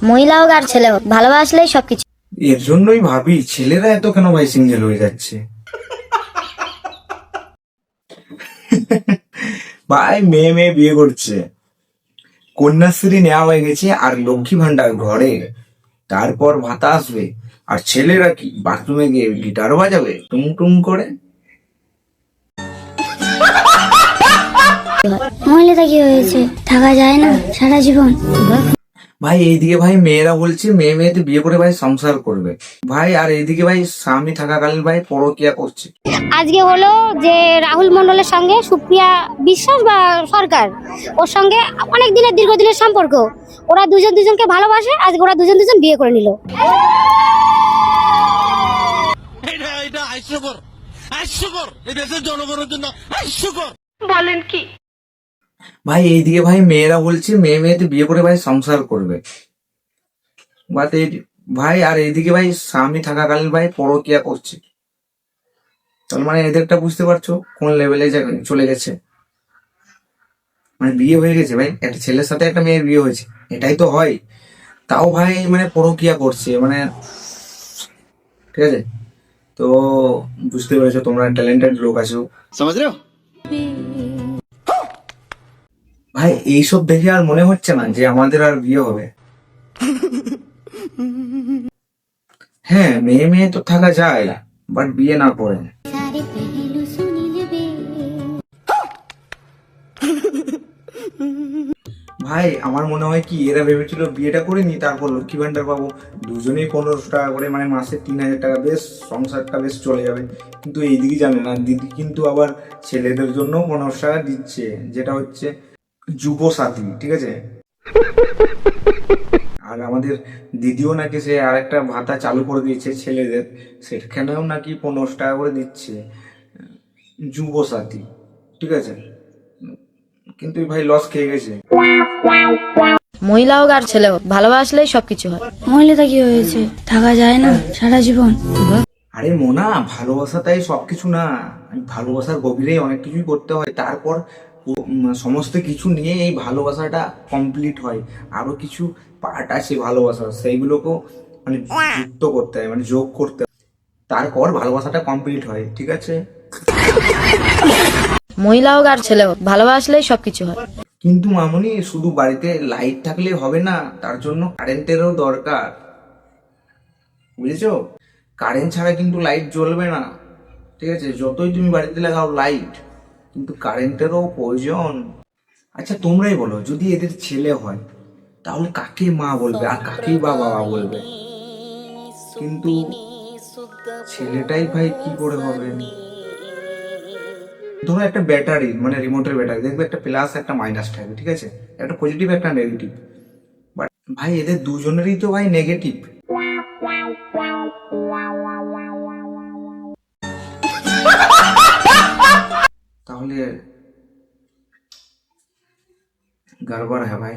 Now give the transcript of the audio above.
মহিলা হোক আর ছেলে হোক, ভালোবাসলেই সবকিছু। এর জন্যই ভাবি ছেলেরা এত কেন ভাই সিঙ্গেল হয়ে যাচ্ছে। ভাই মেয়ে মেয়ে বিয়ে করছে, কন্যাশ্রী নেওয়া হয়ে গেছে, আর লক্ষ্মী ভান্ডার ঘরে, তারপর ভাতা আসবে, আর ছেলেরা কি বাথরুমে গিয়ে গিটার বাজাবে টুং টুং করে। মহিলাটা কি হয়েছে, থাকা যায় না সারা জীবন। ভাই এইদিকে ভাই মেয়েরা বলছে মেয়ে মেয়েতে বিয়ে করে ভাই সংসার করবে ভাই, আর এইদিকে ভাই স্বামী থাকাকালীন ভাই পরকিয়া করছে। আজকে হলো যে রাহুল মন্ডলের সঙ্গে সুপ্রিয়া বিশ্বাস বা সরকার, ওর সঙ্গে অনেক দিনের দীর্ঘদিনের সম্পর্ক, ওরা দুজন দুজনকে ভালোবাসে, আজকে ওরা দুজন দুজন বিয়ে করে নিল। এটা হাস্যকর, হাস্যকর, এই দেশের জনগণের জন্য হাস্যকর। বলেন কি ভাই এইদিকে ভাই মেয়েরা বলছে মেয়ে মেয়েতে বিয়ে করে ভাই সংসার করবে বাট এই ভাই, আর এইদিকে ভাই স্বামী থাকাকালীন ভাই পরকিয়া করছে। তার মানে এদেরটা বুঝতে পারছো কোন লেভেলে চলে গেছে। মানে বিয়ে হয়ে গেছে ভাই, একটা ছেলের সাথে একটা মেয়ের বিয়ে হয়েছে, এটাই তো হয়, তাও ভাই মানে পরকিয়া করছে মানে। ঠিক আছে, তো বুঝতে পেরেছো তোমরা ট্যালেন্টেড লোক আছো, समझ रहे हो? ভাই এইসব দেখে আর মনে হচ্ছে না যে আমাদের আর বিয়ে হবে। হ্যাঁ মেয়ে মেয়ে তো থাকা যায়, বাট বিয়ে না করে। ভাই আমার মনে হয় কি এরা ভেবেছিল বিয়েটা করে নি তারপর লক্ষ্মী ভান্ডার পাবো, দুজনেই 1500 টাকা করে, মানে মাসে 3000 টাকা, বেশ সংসারটা বেশ চলে যাবে। কিন্তু এইদিকে জানে না দিদি কিন্তু আবার ছেলেদের জন্য 1500 টাকা দিচ্ছে, যেটা হচ্ছে যুব সাথী, ঠিক আছে। আর আমাদের দিদিও নাকি সে আরেকটা ভাতা চালু করে দিয়েছে ছেলেদের, সেখানেও নাকি 1500 টাকা করে দিচ্ছে, যুব সাথী, ঠিক আছে। কিন্তু এই ভাই লস খেয়ে গেছে। মহিলা হোক আর ছেলে হোক, ভালোবাসলেই সবকিছু হয়। মহিলাটা কি হয়েছে, থাকা যায় না সারা জীবন। আরে মোনা, ভালোবাসাটাই সবকিছু না, ভালোবাসার গভীরে অনেক কিছুই করতে হয়, তারপর সমস্ত কিছু নিয়ে এই ভালোবাসাটা কমপ্লিট হয়। আরো কিছু পার্ট আছে ভালোবাসার, সেইগুলোকেও মানে যুক্ত করতে হয়, মানে যোগ করতে হয়, তারপর ভালোবাসাটা কমপ্লিট হয়, ঠিক আছে। মহিলা হোক আর ছেলে হোক, ভালোবাসলেই সবকিছু হয়। কিন্তু মামুনি শুধু বাড়িতে লাইট থাকলে হবে না, তার জন্য কারেন্টেরও দরকার, বুঝেছো। কারেন্ট ছাড়া কিন্তু লাইট জ্বলবে না, ঠিক আছে, যতই তুমি বাড়িতে লাগাও লাইট, কিন্তু কারেন্টেরও প্রয়োজন। আচ্ছা তোমরাই বলো, যদি এদের ছেলে হয় তাহলে কাকে মা বলবে আর কাকেই বা বাবা বলবে? কিন্তু ছেলেটাই ভাই কি করে হবে? ধরো একটা ব্যাটারি, মানে রিমোটের ব্যাটারি, দেখবে একটা প্লাস একটা মাইনাস থাকবে, ঠিক আছে, একটা পজিটিভ একটা নেগেটিভ, বাট ভাই এদের দুজনেরই তো ভাই নেগেটিভ। তাহলে গড়বড় হ্যাঁ ভাই।